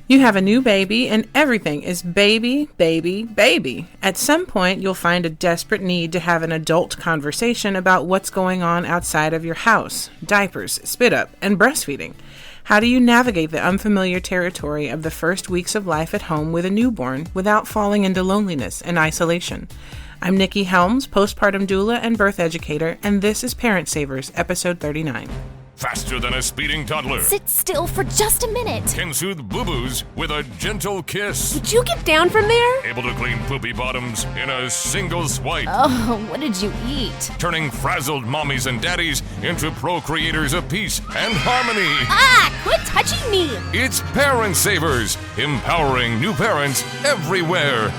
You have a new baby and everything is baby, baby, baby. At some point, you'll find a desperate need to have an adult conversation about what's going on outside of your house, diapers, spit up, and breastfeeding. How do you navigate the unfamiliar territory of the first weeks of life at home with a newborn without falling into loneliness and isolation? I'm Nikki Helms, postpartum doula and birth educator, and this is Parent Savers, episode 39. Faster than a speeding toddler. Sit still for just a minute. Can soothe boo-boos with a gentle kiss. Would you get down from there? Able to clean poopy bottoms in a single swipe. Oh, what did you eat? Turning frazzled mommies and daddies into procreators of peace and harmony. Ah, quit touching me. It's Parent Savers, empowering new parents everywhere.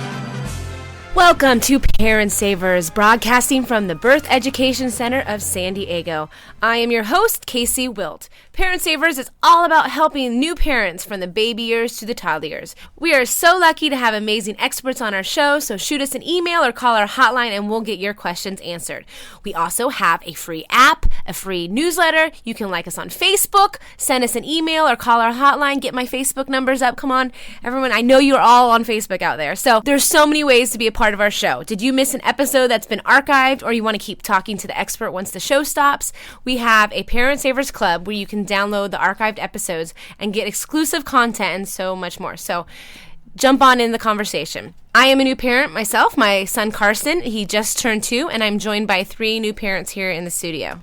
Welcome to Parent Savers, broadcasting from the Birth Education Center of San Diego. I am your host, Casey Wilt. Parent Savers is all about helping new parents from the baby years to the toddler years. We are so lucky to have amazing experts on our show, so shoot us an email or call our hotline and we'll get your questions answered. We also have a free app, a free newsletter. You can like us on Facebook, send us an email or call our hotline. Get my Facebook numbers up. Come on, everyone. I know you're all on Facebook out there. So there's so many ways to be a part of our show. Did you miss an episode that's been archived, or you want to keep talking to the expert once the show stops? We have a Parent Savers Club where you can download the archived episodes and get exclusive content and so much more. So jump on in the conversation. I am a new parent myself. My son Carson, he just turned 2, and I'm joined by 3 new parents here in the studio.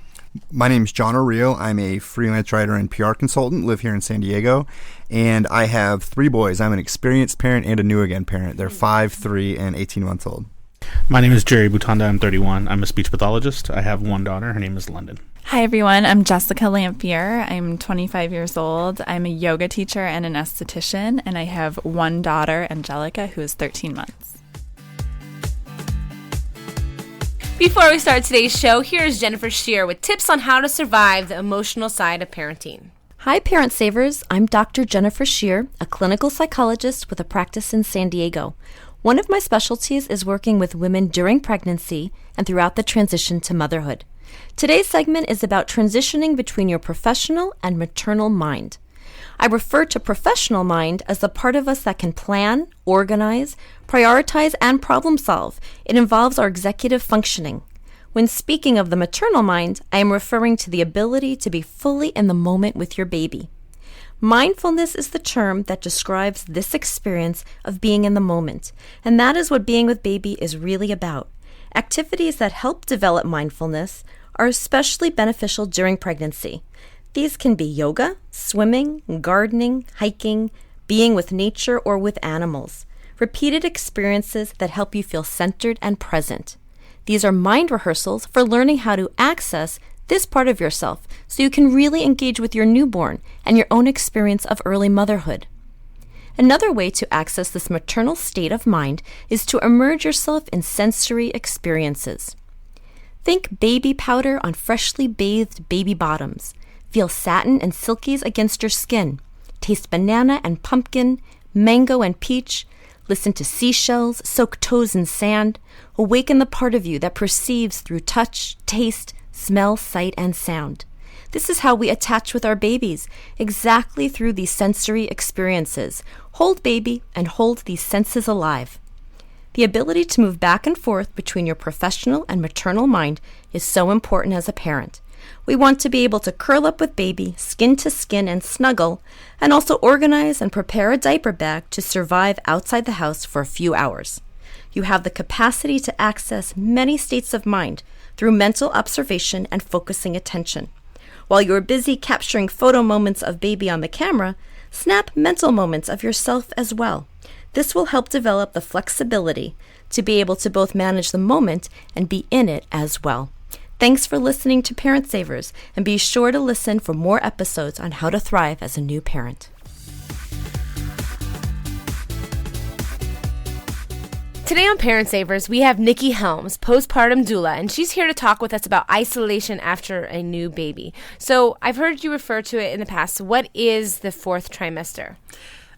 My name is John O'Reilly. I'm a freelance writer and PR consultant, live here in San Diego, and I have 3 boys. I'm an experienced parent and a new again parent. They're 5, 3, and 18 months old. My name is Jerry Butanda. I'm 31. I'm a speech pathologist. I have 1 daughter. Her name is London. Hi, everyone. I'm Jessica Lampier. I'm 25 years old. I'm a yoga teacher and an esthetician, and I have 1 daughter, Angelica, who is 13 months. Before we start today's show, here's Jennifer Shear with tips on how to survive the emotional side of parenting. Hi, Parent Savers. I'm Dr. Jennifer Shear, a clinical psychologist with a practice in San Diego. One of my specialties is working with women during pregnancy and throughout the transition to motherhood. Today's segment is about transitioning between your professional and maternal mind. I refer to professional mind as the part of us that can plan, organize, prioritize, and problem solve. It involves our executive functioning. When speaking of the maternal mind, I am referring to the ability to be fully in the moment with your baby. Mindfulness is the term that describes this experience of being in the moment, and that is what being with baby is really about. Activities that help develop mindfulness are especially beneficial during pregnancy. These can be yoga, swimming, gardening, hiking, being with nature or with animals. Repeated experiences that help you feel centered and present. These are mind rehearsals for learning how to access this part of yourself so you can really engage with your newborn and your own experience of early motherhood. Another way to access this maternal state of mind is to immerse yourself in sensory experiences. Think baby powder on freshly bathed baby bottoms. Feel satin and silkies against your skin. Taste banana and pumpkin, mango and peach. Listen to seashells, soak toes in sand. Awaken the part of you that perceives through touch, taste, smell, sight, and sound. This is how we attach with our babies, exactly through these sensory experiences. Hold baby and hold these senses alive. The ability to move back and forth between your professional and maternal mind is so important as a parent. We want to be able to curl up with baby, skin to skin, and snuggle, and also organize and prepare a diaper bag to survive outside the house for a few hours. You have the capacity to access many states of mind through mental observation and focusing attention. While you are busy capturing photo moments of baby on the camera, snap mental moments of yourself as well. This will help develop the flexibility to be able to both manage the moment and be in it as well. Thanks for listening to Parent Savers, and be sure to listen for more episodes on how to thrive as a new parent. Today on Parent Savers, we have Nikki Helms, postpartum doula, and she's here to talk with us about isolation after a new baby. So I've heard you refer to it in the past. What is the 4th trimester?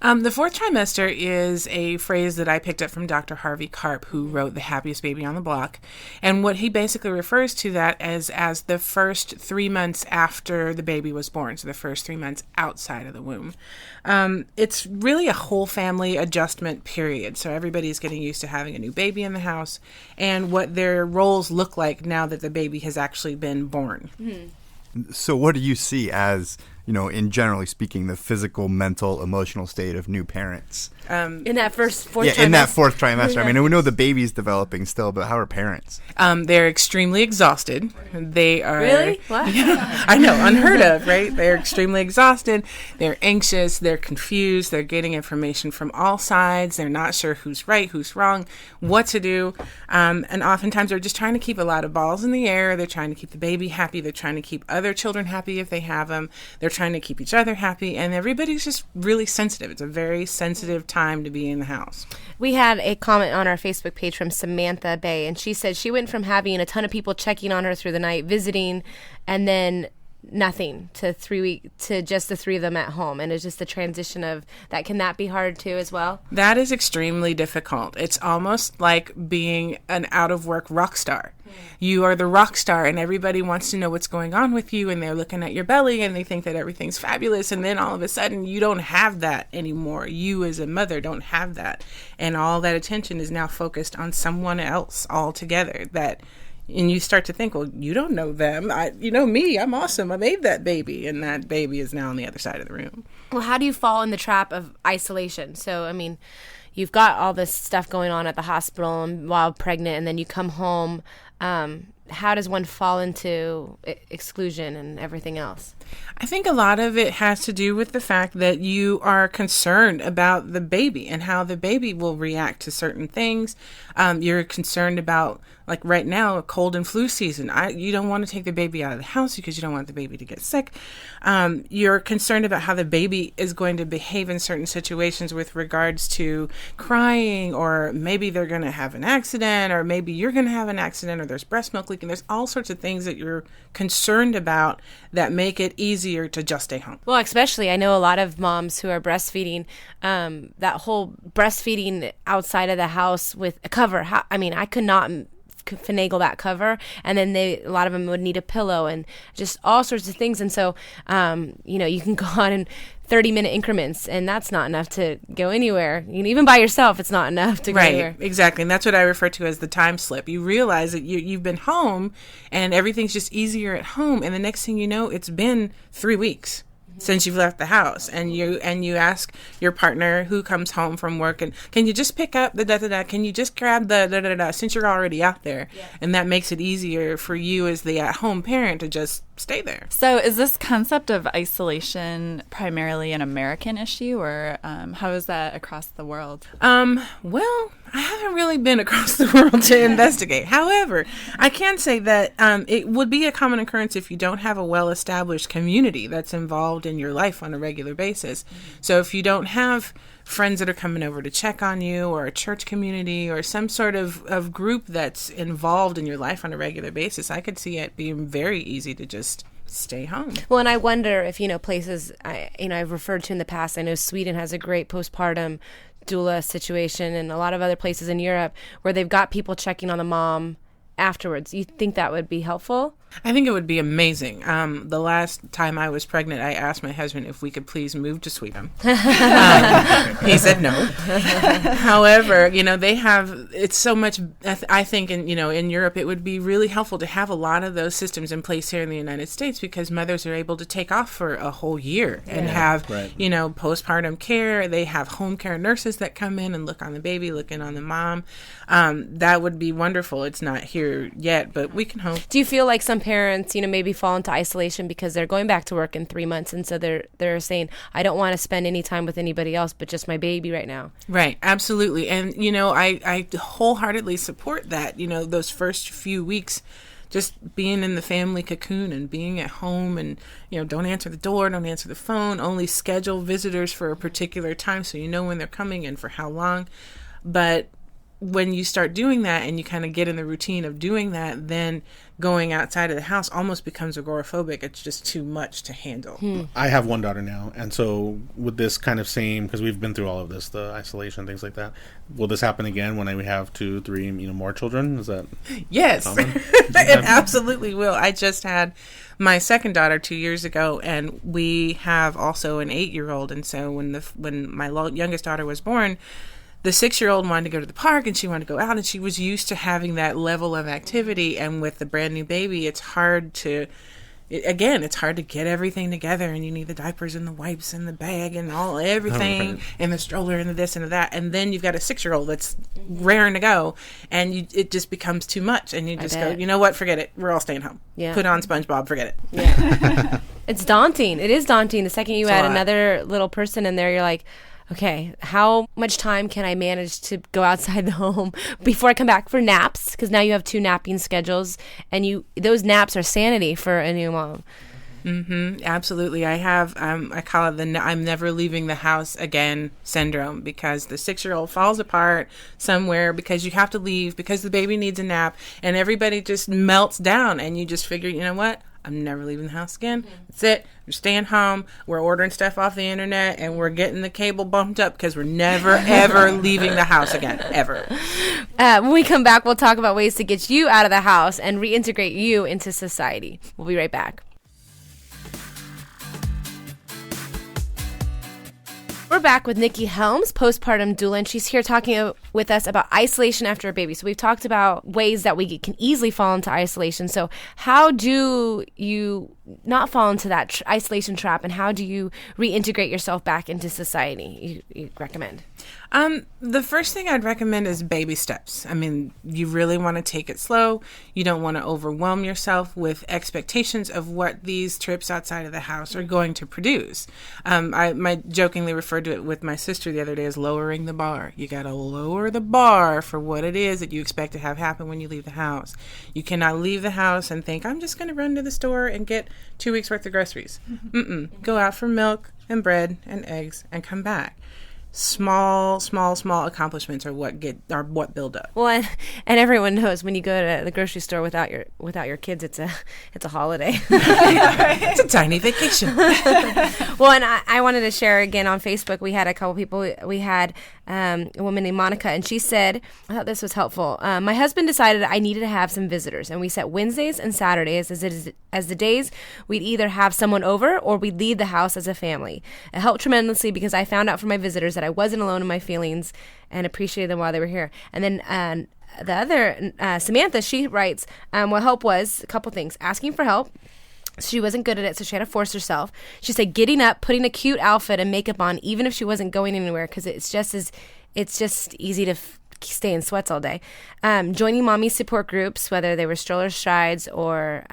The fourth trimester is a phrase that I picked up from Dr. Harvey Karp, who wrote The Happiest Baby on the Block. And what he basically refers to that as the first 3 months after the baby was born, so the first 3 months outside of the womb. It's really a whole family adjustment period. So everybody's getting used to having a new baby in the house and what their roles look like now that the baby has actually been born. Mm-hmm. So what do you see as, in generally speaking, the physical, mental, emotional state of new parents? In that fourth trimester? In that fourth trimester. I mean, we know the baby's developing still, but how are parents? They're extremely exhausted. They are... Really? What? I know, unheard of, right? They're extremely exhausted. They're anxious. They're confused. They're getting information from all sides. They're not sure who's right, who's wrong, what to do. And oftentimes they're just trying to keep a lot of balls in the air. They're trying to keep the baby happy. They're trying to keep other children happy if they have them. They're trying to keep each other happy. And everybody's just really sensitive. It's a very sensitive time to be in the house. We had a comment on our Facebook page from Samantha Bay, and she said she went from having a ton of people checking on her through the night, visiting, and then nothing to just the three of them at home. And it's just the transition of that. Can that be hard too as well? That is extremely difficult. It's almost like being an out of work rock star. You are the rock star and everybody wants to know what's going on with you, and they're looking at your belly and they think that everything's fabulous, and then all of a sudden you don't have that anymore. You as a mother don't have that, and all that attention is now focused on someone else altogether. And you start to think, well, you don't know them. You know me. I'm awesome. I made that baby. And that baby is now on the other side of the room. Well, how do you fall in the trap of isolation? So, I mean, you've got all this stuff going on at the hospital and while pregnant, and then you come home. How does one fall into exclusion and everything else? I think a lot of it has to do with the fact that you are concerned about the baby and how the baby will react to certain things. You're concerned about, like right now, a cold and flu season. You don't want to take the baby out of the house because you don't want the baby to get sick. You're concerned about how the baby is going to behave in certain situations with regards to crying, or maybe they're going to have an accident, or maybe you're going to have an accident, or there's breast milk leaking. There's all sorts of things that you're concerned about that make it easier to just stay home. Well, especially I know a lot of moms who are breastfeeding, that whole breastfeeding outside of the house with a cover. I could not finagle that cover, and then a lot of them would need a pillow and just all sorts of things. And so, you can go on in 30-minute increments, and that's not enough to go anywhere. Even by yourself, it's not enough to go anywhere. Right, exactly. And that's what I refer to as the time slip. You realize that you've been home, and everything's just easier at home, and the next thing you know, it's been 3 weeks since you've left the house, and you ask your partner who comes home from work, and can you just pick up the da-da-da, can you just grab the da-da-da, since you're already out there. Yeah. And that makes it easier for you as the at-home parent to just stay there. So is this concept of isolation primarily an American issue, or how is that across the world? Well, I haven't really been across the world to investigate. However, I can say that it would be a common occurrence if you don't have a well-established community that's involved in your life on a regular basis. So if you don't have friends that are coming over to check on you, or a church community, or some sort of group that's involved in your life on a regular basis, I could see it being very easy to just stay home. Well, and I wonder if, places, I've referred to in the past, I know Sweden has a great postpartum doula situation, and a lot of other places in Europe where they've got people checking on the mom afterwards. You think that would be helpful? I think it would be amazing. The last time I was pregnant, I asked my husband if we could please move to Sweden. He said no. However, they have, it's so much, I think in Europe, it would be really helpful to have a lot of those systems in place here in the United States, because mothers are able to take off for a whole year and have, postpartum care. They have home care nurses that come in and look on the baby, look in on the mom. That would be wonderful. It's not here yet, but we can hope. Do you feel like some parents, maybe fall into isolation because they're going back to work in 3 months, and so they're saying, I don't want to spend any time with anybody else but just my baby right now? Right, absolutely. And I wholeheartedly support that. Those first few weeks, just being in the family cocoon and being at home, and don't answer the door, don't answer the phone, only schedule visitors for a particular time so you know when they're coming and for how long. But when you start doing that and you kind of get in the routine of doing that, then going outside of the house almost becomes agoraphobic. It's just too much to handle. I have one daughter now, and so with this kind of same, because we've been through all of this, the isolation, things like that, will this happen again when we have 2, 3, more children? Is that Yes, common? it absolutely will. I just had my second daughter 2 years ago, and we have also an 8-year-old. And so when my youngest daughter was born, the 6-year-old wanted to go to the park and she wanted to go out, and she was used to having that level of activity. And with the brand new baby, it's hard to get everything together, and you need the diapers and the wipes and the bag and everything and the stroller and the this and the that. And then you've got a 6-year-old that's raring to go, and it just becomes too much. And you just go, you know what? Forget it. We're all staying home. Yeah. Put on SpongeBob. Forget it. Yeah. It's daunting. It is daunting. The second you It's a add lot. another little person in there, you're like, okay, how much time can I manage to go outside the home before I come back for naps? Because now you have 2 napping schedules, and those naps are sanity for a new mom. Absolutely. I have, I call it the I'm never leaving the house again syndrome, because the 6-year-old falls apart somewhere because you have to leave because the baby needs a nap, and everybody just melts down, and you just figure, you know what? I'm never leaving the house again. That's it. We're staying home. We're ordering stuff off the internet, and we're getting the cable bumped up because we're never, ever leaving the house again, ever. When we come back, we'll talk about ways to get you out of the house and reintegrate you into society. We'll be right back. We're back with Nikki Helms, postpartum doula, and she's here talking with us about isolation after a baby. So we've talked about ways that we can easily fall into isolation. So how do you not fall into that isolation trap, and how do you reintegrate yourself back into society? You recommend? The first thing I'd recommend is baby steps. I mean, you really want to take it slow. You don't want to overwhelm yourself with expectations of what these trips outside of the house are going to produce. I jokingly referred to it with my sister the other day as lowering the bar. You got to lower the bar for what it is that you expect to have happen when you leave the house. You cannot leave the house and think, I'm just going to run to the store and get 2 weeks worth of groceries. Go out for milk and bread and eggs and come back. Small accomplishments are what build up. Well, and everyone knows when you go to the grocery store without your kids, it's a holiday. It's a tiny vacation. Well, and I wanted to share again on Facebook. We had a couple people. We had a woman named Monica, and she said, I thought this was helpful. My husband decided I needed to have some visitors, and we set Wednesdays and Saturdays as the days we'd either have someone over or we'd leave the house as a family. It helped tremendously because I found out from my visitors that I wasn't alone in my feelings and appreciated them while they were here. And then the other, Samantha, she writes, what help was a couple things. Asking for help. She wasn't good at it, so she had to force herself. She said getting up, putting a cute outfit and makeup on, even if she wasn't going anywhere, because it's just easy to stay in sweats all day. Joining mommy support groups, whether they were stroller strides or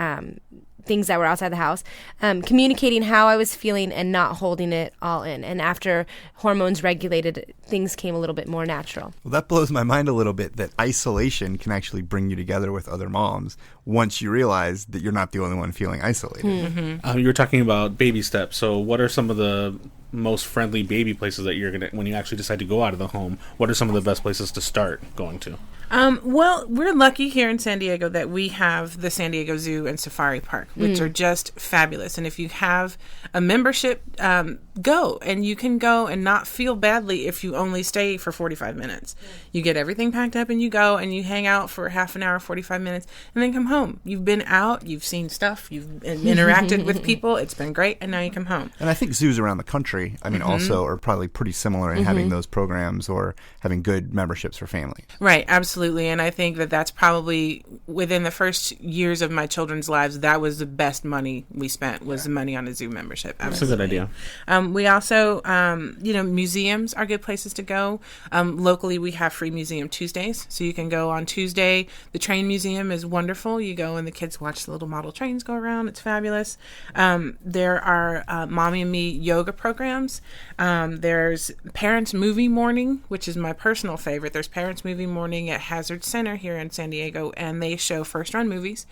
things that were outside the house, communicating how I was feeling and not holding it all in. And after hormones regulated, things came a little bit more natural. Well, that blows my mind a little bit, that isolation can actually bring you together with other moms once you realize that you're not the only one feeling isolated. You were talking about baby steps. So what are some of the most friendly baby places that you're going to, when you actually decide to go out of the home, what are some of the best places to start going to? Well, we're lucky here in San Diego that we have the San Diego Zoo and Safari Park, which are just fabulous. And if you have a membership, go. And you can go and not feel badly if you only stay for 45 minutes. You get everything packed up and you go and you hang out for half an hour, 45 minutes, and then come home. You've been out, you've seen stuff, you've interacted with people. It's been great, and now you come home. And I think zoos around the country, also are probably pretty similar in having those programs or having good memberships for families. Right, absolutely. And I think that that's probably within the first years of my children's lives, that was the best money we spent, was the money on a zoo membership. Absolutely. That's a good idea. We also, museums are good places to go. Locally, we have free museum Tuesdays. So you can go on Tuesday. The train museum is wonderful. You go and the kids watch the little model trains go around. It's fabulous. There are Mommy and Me yoga programs. There's Parents Movie Morning, which is my personal favorite. There's Parents Movie Morning at Hazard Center here in San Diego, and they show first-run movies,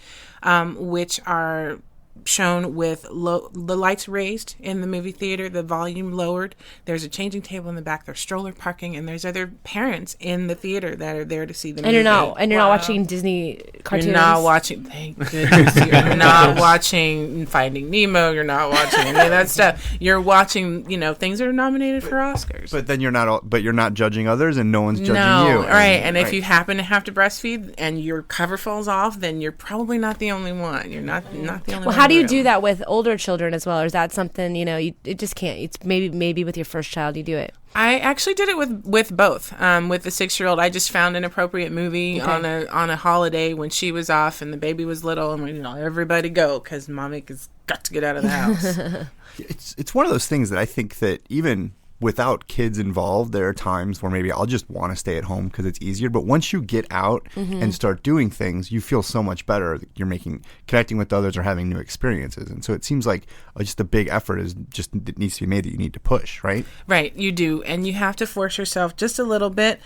which are shown with the lights raised in the movie theater, the volume lowered. There's a changing table in the back. There's stroller parking, and there's other parents in the theater that are there to see the movie. You're not watching Disney cartoons. You're not watching. Thank goodness. You're not watching Finding Nemo. You're not watching any of that stuff. You're watching, things that are nominated for Oscars. But then you're not judging others, and no one's judging you. Right. And if you happen to have to breastfeed and your cover falls off, then you're probably not the only one. You're not the only one. Well, how do you do that with older children as well? Or is that something, it just can't? It's maybe with your first child you do it. I actually did it with both. With the 6-year-old, I just found an appropriate movie on a holiday when she was off and the baby was little, and everybody go because mommy has got to get out of the house. It's one of those things that I think that even without kids involved, there are times where maybe I'll just want to stay at home because it's easier. But once you get out and start doing things, you feel so much better. You're connecting with others or having new experiences. And so it seems like just a big effort it needs to be made that you need to push, right? Right, you do. And you have to force yourself just a little bit.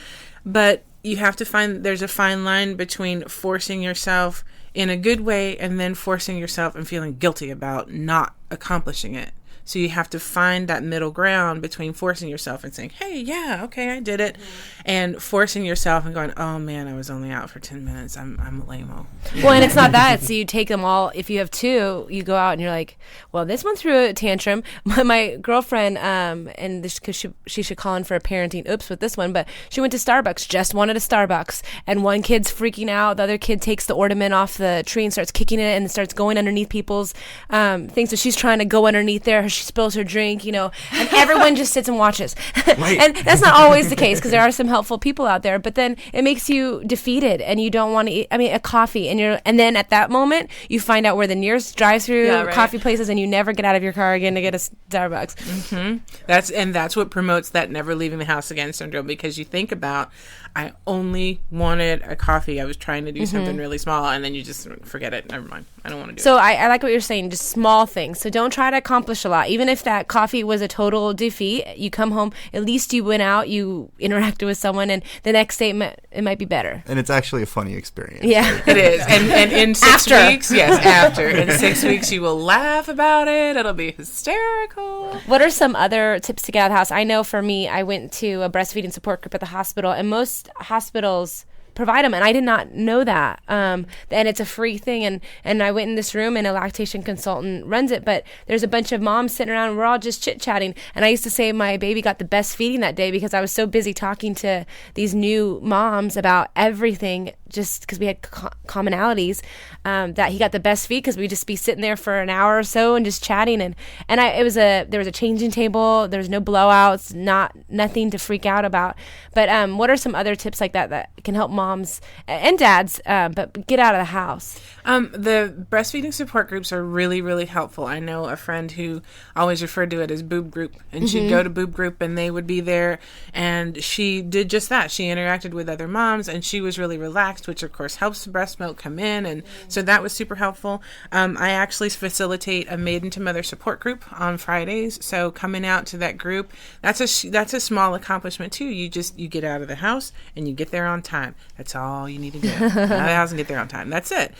But you have to there's a fine line between forcing yourself in a good way and then forcing yourself and feeling guilty about not accomplishing it. So you have to find that middle ground between forcing yourself and saying, hey, yeah, okay, I did it, and forcing yourself and going, oh, man, I was only out for 10 minutes. I'm lame-o. Well, and it's not that. So you take them all. If you have two, you go out and you're like, well, this one threw a tantrum. My girlfriend, and because she should call in for a parenting oops with this one, but she went to Starbucks, just wanted a Starbucks, and one kid's freaking out. The other kid takes the ornament off the tree and starts kicking it and starts going underneath people's things. So she's trying to go underneath there. She spills her drink, and everyone just sits and watches. Right. And that's not always the case because there are some helpful people out there, but then it makes you defeated and you don't want to eat, a coffee, and then at that moment you find out where the nearest drive-through coffee place is and you never get out of your car again to get a Starbucks. Mm-hmm. That's what promotes that never leaving the house again syndrome, because you think about, I only wanted a coffee. I was trying to do something really small, and then you just forget it. Never mind. I don't want to do it. So I like what you're saying, just small things. So don't try to accomplish a lot. Even if that coffee was a total defeat, you come home, at least you went out, you interacted with someone, and the next day it might be better. And it's actually a funny experience. Yeah. It is. And in 6 weeks, after. In 6 weeks, you will laugh about it. It'll be hysterical. What are some other tips to get out of the house? I know for me, I went to a breastfeeding support group at the hospital, and most hospitals provide them, and I did not know that. And it's a free thing, and I went in this room, and a lactation consultant runs it, but there's a bunch of moms sitting around, and we're all just chit-chatting, and I used to say my baby got the best feeding that day because I was so busy talking to these new moms about everything, just because we had commonalities, that he got the best feed because we'd just be sitting there for an hour or so and just chatting, and there was a changing table, there was no blowouts, nothing to freak out about. But what are some other tips like that can help moms and dads but get out of the house? The breastfeeding support groups are really, really helpful. I know a friend who always referred to it as boob group, and she'd go to boob group and they would be there, and she did just that. She interacted with other moms and she was really relaxed, which of course helps the breast milk come in, and so that was super helpful. I actually facilitate a maiden to mother support group on Fridays, so coming out to that group, that's a small accomplishment too. You get out of the house and you get there on time. That's all you need to do. Get out of the house and get there on time. That's it.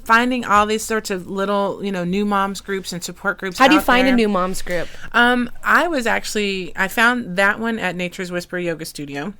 Finding all these sorts of little, new moms groups and support groups. How do you find a new moms group? I found that one at Nature's Whisper Yoga Studio.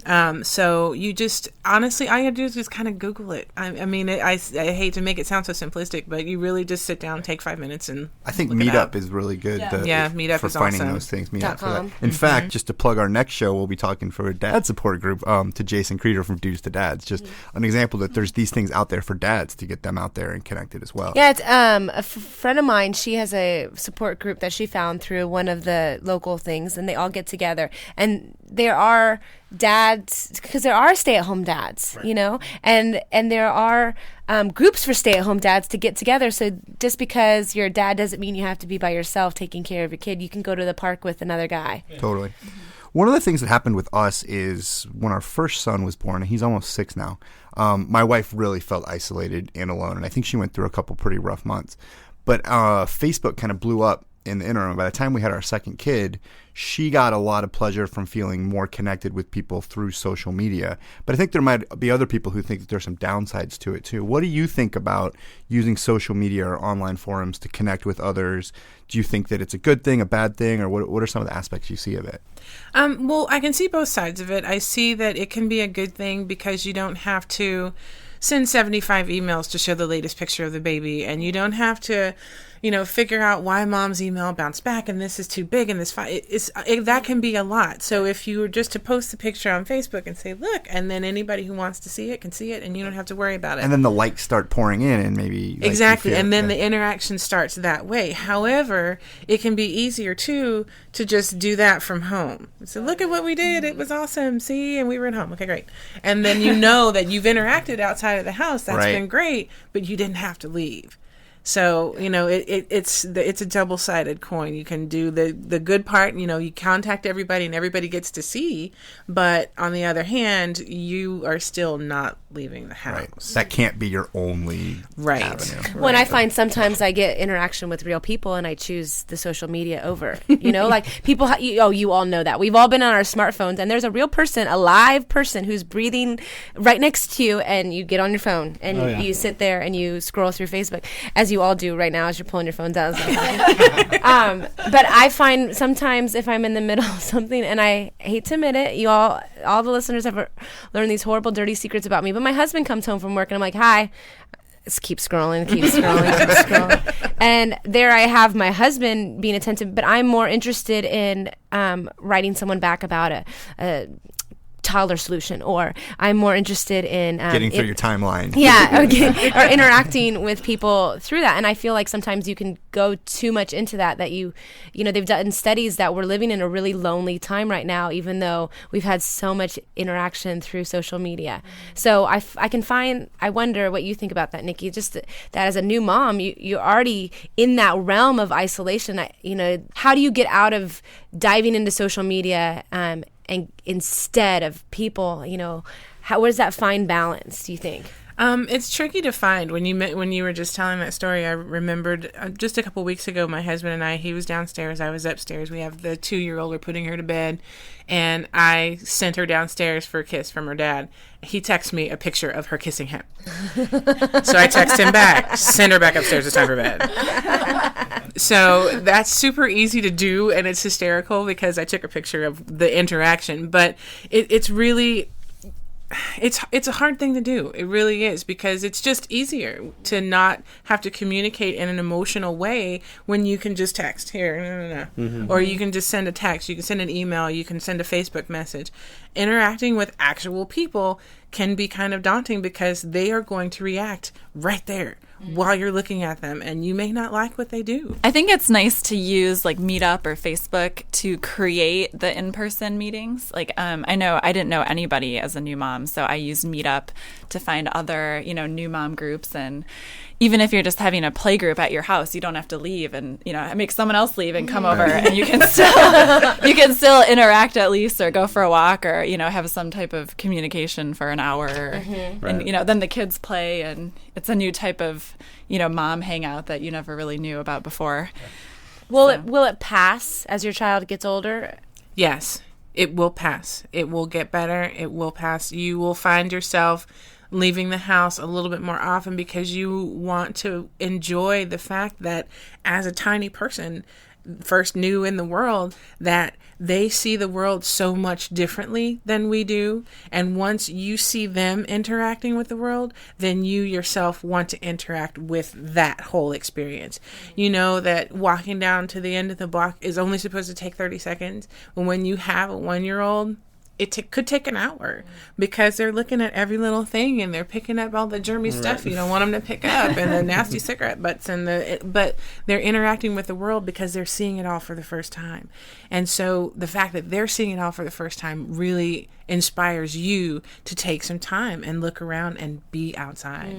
So you just, honestly, all you have to do is just kind of Google it. I hate to make it sound so simplistic, but you really just sit down, take 5 minutes, and I think Meetup is really good. Meetup for is finding awesome. those things. Meetup for that. In fact, just to plug our next show, we'll be talking for a dad support group to Jason Creeder from Dudes to Dads. Just an example that there's these things out there for dads to get them out there and connected as well. Yeah, it's a friend of mine. She has a support group that she found through one of the local things, and they all get together. And there are dads, because there are stay-at-home dads, and there are groups for stay-at-home dads to get together. So just because you're a dad doesn't mean you have to be by yourself taking care of your kid. You can go to the park with another guy. Yeah. Totally. One of the things that happened with us is when our first son was born, and he's almost 6 now, my wife really felt isolated and alone, and I think she went through a couple pretty rough months. But Facebook kind of blew up in the interim. By the time we had our second kid, she got a lot of pleasure from feeling more connected with people through social media. But I think there might be other people who think that there's some downsides to it too. What do you think about using social media or online forums to connect with others? Do you think that it's a good thing, a bad thing, or what are some of the aspects you see of it? Well, I can see both sides of it. I see that it can be a good thing because you don't have to send 75 emails to show the latest picture of the baby, and you don't have to, figure out why mom's email bounced back and this is too big and this that can be a lot. So if you were just to post the picture on Facebook and say, look, and then anybody who wants to see it can see it, and you don't have to worry about it. And then the likes start pouring in, and maybe exactly, and then the interaction starts that way. However, it can be easier too to just do that from home. So look at what we did; it was awesome. See, and we were at home. Okay, great. And then that you've interacted outside of the house. That's been great, but you didn't have to leave. So, it's a double-sided coin. You can do the good part, you contact everybody and everybody gets to see, but on the other hand, you are still not leaving the house. Right. That can't be your only avenue. When I find sometimes I get interaction with real people and I choose the social media over, like people, you all know that. We've all been on our smartphones and there's a real person, a live person who's breathing right next to you, and you get on your phone and you sit there and you scroll through Facebook, as you all do right now as you're pulling your phones out. But I find sometimes if I'm in the middle of something, and I hate to admit it, all the listeners have learned these horrible, dirty secrets about me, but my husband comes home from work and I'm like, hi. Just keep scrolling. And there I have my husband being attentive, but I'm more interested in writing someone back about a toddler solution, or I'm more interested in getting through your timeline. Yeah, or interacting with people through that. And I feel like sometimes you can go too much into that they've done studies that we're living in a really lonely time right now, even though we've had so much interaction through social media. So I wonder what you think about that, Nikki, just that as a new mom, you're already in that realm of isolation. How do you get out of diving into social media and instead of people, where does that fine balance, do you think? It's tricky to find. When you were just telling that story, I remembered just a couple weeks ago, my husband and I, he was downstairs, I was upstairs. We have the 2-year-old, we're putting her to bed, and I sent her downstairs for a kiss from her dad. He texted me a picture of her kissing him. So I text him back, send her back upstairs, it's time for bed. So that's super easy to do, and it's hysterical because I took a picture of the interaction, but it's really... It's a hard thing to do. It really is, because it's just easier to not have to communicate in an emotional way when you can just text here, or you can just send a text, you can send an email, you can send a Facebook message. Interacting with actual people can be kind of daunting because they are going to react right there while you're looking at them, and you may not like what they do. I think it's nice to use like Meetup or Facebook to create the in-person meetings. Like I know I didn't know anybody as a new mom, so I used Meetup to find other, new mom groups. And even if you're just having a play group at your house, you don't have to leave and, make someone else leave and come over, and you can still interact at least, or go for a walk, or, have some type of communication for an hour. And, then the kids play, and it's a new type of, mom hangout that you never really knew about before. Will it pass as your child gets older? Yes, it will pass. It will get better. It will pass. You will find yourself leaving the house a little bit more often because you want to enjoy the fact that as a tiny person, first new in the world, that they see the world so much differently than we do. And once you see them interacting with the world, then you yourself want to interact with that whole experience. You know that walking down to the end of the block is only supposed to take 30 seconds. But when you have a 1-year-old, it could take an hour because they're looking at every little thing and they're picking up all the germy stuff you don't want them to pick up, and the nasty cigarette butts, but they're interacting with the world because they're seeing it all for the first time. And so the fact that they're seeing it all for the first time really inspires you to take some time and look around and be outside.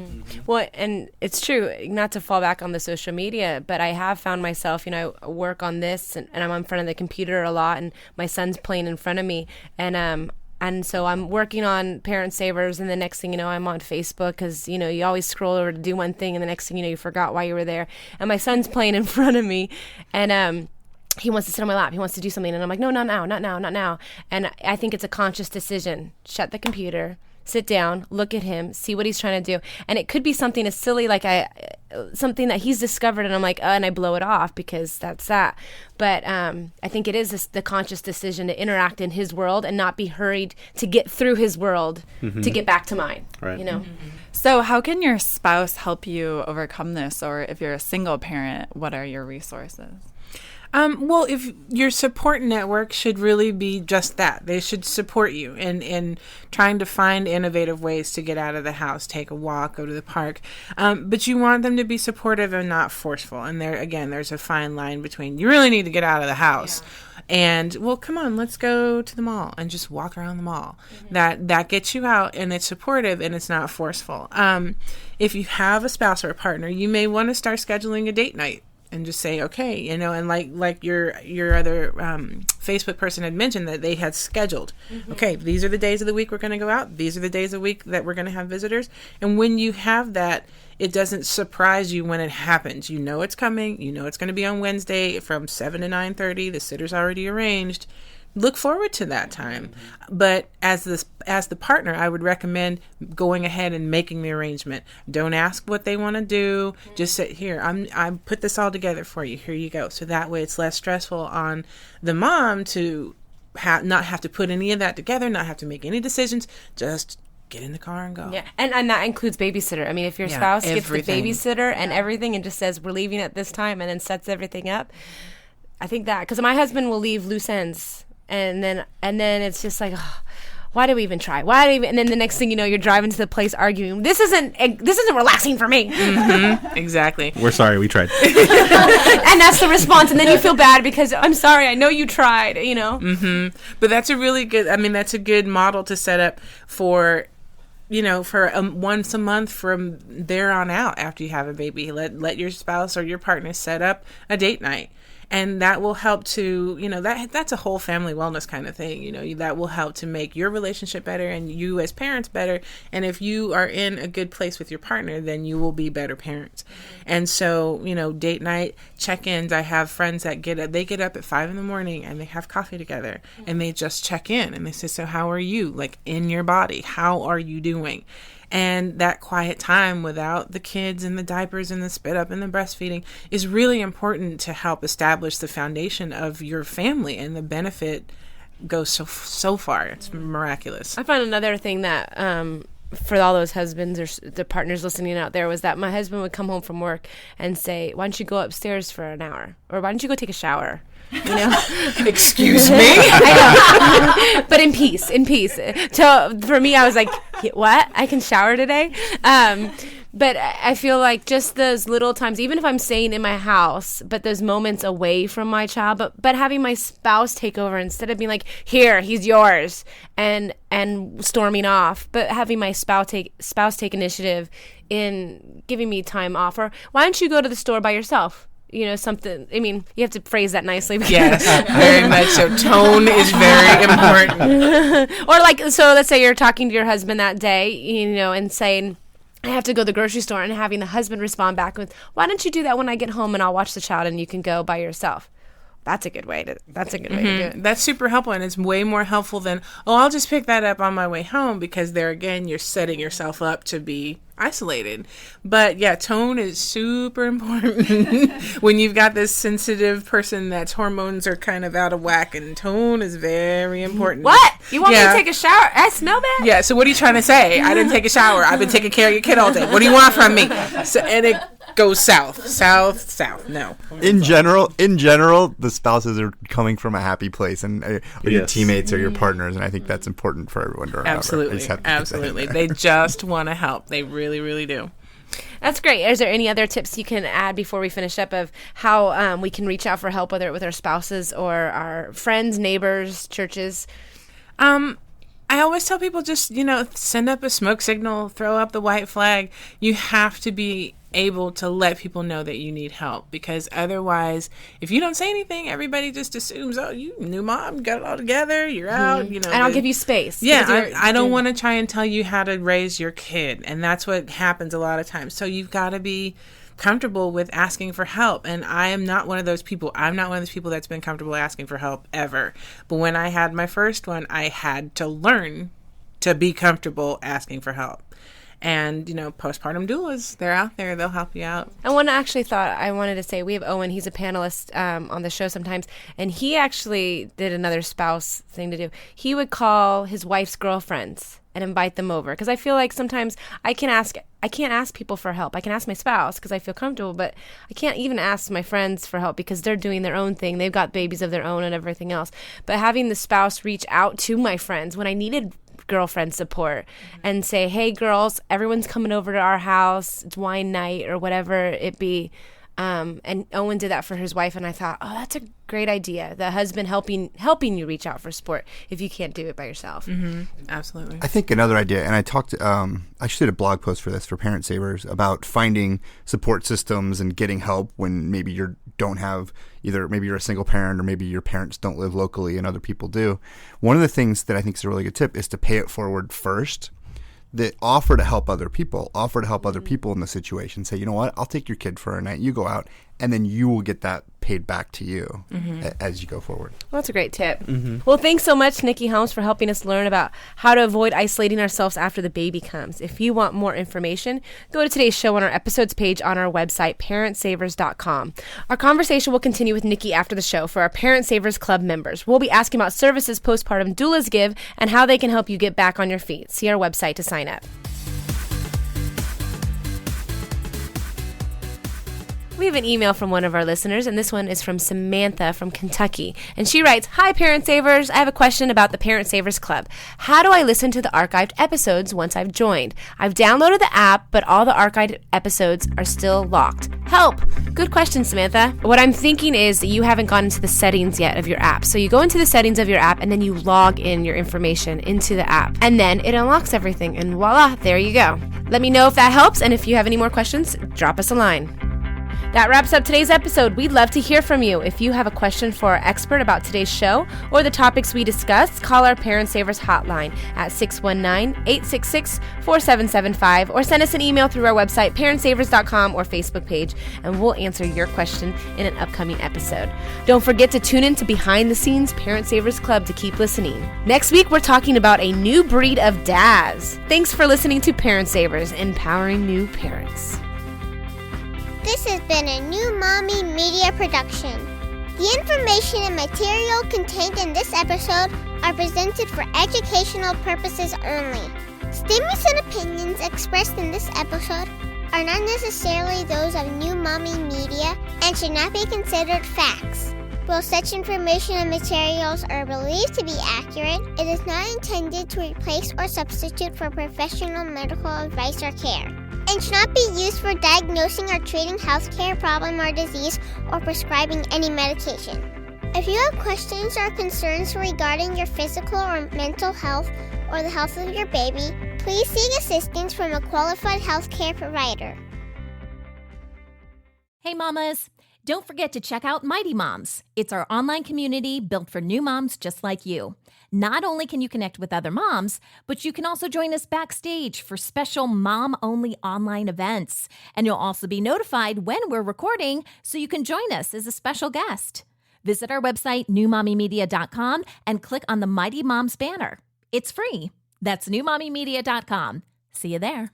Well, and it's true, not to fall back on the social media, but I have found myself, I work on this and I'm in front of the computer a lot, and my son's playing in front of me, and And so I'm working on Parent Savers, and the next thing you know, I'm on Facebook because, you know, you always scroll over to do one thing, and the next thing you know, you forgot why you were there. And my son's playing in front of me, and he wants to sit on my lap. He wants to do something, and I'm like, no, not now, not now, not now. And I think it's a conscious decision. Shut the computer, sit down, look at him, see what he's trying to do. And it could be something as silly like something that he's discovered, and I'm like, and I blow it off because that's that. But I think it is the conscious decision to interact in his world and not be hurried to get through his world to get back to mine. Right. You know. So how can your spouse help you overcome this? Or if you're a single parent, what are your resources? Well, if your support network should really be just that. They should support you in trying to find innovative ways to get out of the house, take a walk, go to the park. But you want them to be supportive and not forceful. And there's a fine line between you really need to get out of the house and, well, come on, let's go to the mall and just walk around the mall. That gets you out, and it's supportive and it's not forceful. If you have a spouse or a partner, you may want to start scheduling a date night. And just say, okay, you know, and like your other Facebook person had mentioned that they had scheduled. Okay, these are the days of the week we're going to go out. These are the days of the week that we're going to have visitors. And when you have that, it doesn't surprise you when it happens. You know it's coming. You know it's going to be on Wednesday from 7 to 9:30. The sitter's already arranged. Look forward to that time. But as the partner, I would recommend going ahead and making the arrangement. Don't ask what they want to do. Just say, here, I put this all together for you. Here you go. So that way it's less stressful on the mom to not have to put any of that together, not have to make any decisions. Just get in the car and go. Yeah, and that includes babysitter. I mean, if your spouse gets the babysitter and everything and just says, we're leaving at this time, and then sets everything up, I think that, because my husband will leave loose ends. And then it's just like, oh, why do we even try? And then the next thing you know, you're driving to the place arguing. This isn't relaxing for me. Exactly. We're sorry, we tried. And that's the response. And then you feel bad because I'm sorry, I know you tried. You know. But that's a really good. I mean, that's a good model to set up for. You know, for once a month from there on out after you have a baby. Let your spouse or your partner set up a date night. And that will help to, you know, that's a whole family wellness kind of thing. You know, that will help to make your relationship better and you as parents better. And if you are in a good place with your partner, then you will be better parents. And so, you know, date night, check-ins. I have friends that get up at 5 a.m. and they have coffee together and they just check in and they say, so how are you? Like in your body, how are you doing? And that quiet time without the kids and the diapers and the spit up and the breastfeeding is really important to help establish the foundation of your family, and the benefit goes so far. It's miraculous. I find another thing that for all those husbands or the partners listening out there was that my husband would come home from work and say, why don't you go upstairs for an hour? Or why don't you go take a shower? You know? Excuse me? I know. But in peace. So for me, I was like, what? I can shower today? But I feel like just those little times, even if I'm staying in my house, but those moments away from my child, but having my spouse take over instead of being like, here, he's yours, and storming off, but having my spouse take initiative in giving me time off. Or why don't you go to the store by yourself? You know, something, I mean, you have to phrase that nicely. Yes, very much so. Tone is very important. Or like, so let's say you're talking to your husband that day, you know, and saying, I have to go to the grocery store, and having the husband respond back with, why don't you do that when I get home and I'll watch the child and you can go by yourself? That's a good way to do it. That's super helpful, and it's way more helpful than, I'll just pick that up on my way home, because there again, you're setting yourself up to be isolated. But yeah, tone is super important when you've got this sensitive person that's hormones are kind of out of whack, and tone is very important. What? You want me to take a shower? I smell that? Yeah, so what are you trying to say? I didn't take a shower. I've been taking care of your kid all day. What do you want from me? So, and it goes south. No. In general, the spouses are coming from a happy place, and or your teammates or your partners, and I think that's important for everyone to remember. Absolutely. They just want to help. They really, really do. That's great. Is there any other tips you can add before we finish up of how we can reach out for help, whether with our spouses or our friends, neighbors, churches? I always tell people just, send up a smoke signal, throw up the white flag. You have to be able to let people know that you need help, because otherwise, if you don't say anything, everybody just assumes, oh, you new mom, got it all together, you're out, you know. And I'll give you space. Yeah, I don't want to try and tell you how to raise your kid, and that's what happens a lot of times. So you've got to be comfortable with asking for help, and I am not one of those people. I'm not one of those people that's been comfortable asking for help ever. But when I had my first one, I had to learn to be comfortable asking for help. And, you know, postpartum doulas, they're out there. They'll help you out. And one actually thought I wanted to say, we have Owen. He's a panelist on the show sometimes. And he actually did another spouse thing to do. He would call his wife's girlfriends and invite them over. Because I feel like sometimes I can't ask people for help. I can ask my spouse because I feel comfortable, but I can't even ask my friends for help because they're doing their own thing. They've got babies of their own and everything else. But having the spouse reach out to my friends when I needed girlfriend support and say, hey girls, everyone's coming over to our house, it's wine night or whatever it be, and Owen did that for his wife, and I thought, oh, that's a great idea, the husband helping you reach out for support if you can't do it by yourself. Absolutely. I think another idea, and I talked, I actually did a blog post for this for Parent Savers about finding support systems and getting help when maybe you don't have either, maybe you're a single parent or maybe your parents don't live locally and other people do. One of the things that I think is a really good tip is to pay it forward first. That offer to help other people in the situation. Say, you know what, I'll take your kid for a night, you go out, and then you will get that paid back to you as you go forward. Well, that's a great tip. Well, thanks so much, Nikki Helms, for helping us learn about how to avoid isolating ourselves after the baby comes. If you want more information, go to today's show on our episodes page on our website, parentsavers.com. Our conversation will continue with Nikki after the show for our Parent Savers Club members. We'll be asking about services postpartum doulas give and how they can help you get back on your feet. See our website to sign up. We have an email from one of our listeners, and this one is from Samantha from Kentucky. And she writes, Hi, Parent Savers. I have a question about the Parent Savers Club. How do I listen to the archived episodes once I've joined? I've downloaded the app, but all the archived episodes are still locked. Help! Good question, Samantha. What I'm thinking is that you haven't gone into the settings yet of your app. So you go into the settings of your app, and then you log in your information into the app. And then it unlocks everything, and voila, there you go. Let me know if that helps, and if you have any more questions, drop us a line. That wraps up today's episode. We'd love to hear from you. If you have a question for our expert about today's show or the topics we discussed, call our Parent Savers hotline at 619-866-4775 or send us an email through our website, parentsavers.com or Facebook page, and we'll answer your question in an upcoming episode. Don't forget to tune in to Behind the Scenes Parent Savers Club to keep listening. Next week, we're talking about a new breed of dads. Thanks for listening to Parent Savers, empowering new parents. This has been a New Mommy Media production. The information and material contained in this episode are presented for educational purposes only. Statements and opinions expressed in this episode are not necessarily those of New Mommy Media and should not be considered facts. While such information and materials are believed to be accurate, it is not intended to replace or substitute for professional medical advice or care, and should not be used for diagnosing or treating healthcare problem or disease or prescribing any medication. If you have questions or concerns regarding your physical or mental health or the health of your baby, please seek assistance from a qualified healthcare provider. Hey mamas, don't forget to check out Mighty Moms. It's our online community built for new moms just like you. Not only can you connect with other moms, but you can also join us backstage for special mom-only online events. And you'll also be notified when we're recording, so you can join us as a special guest. Visit our website, newmommymedia.com, and click on the Mighty Moms banner. It's free. That's newmommymedia.com. See you there.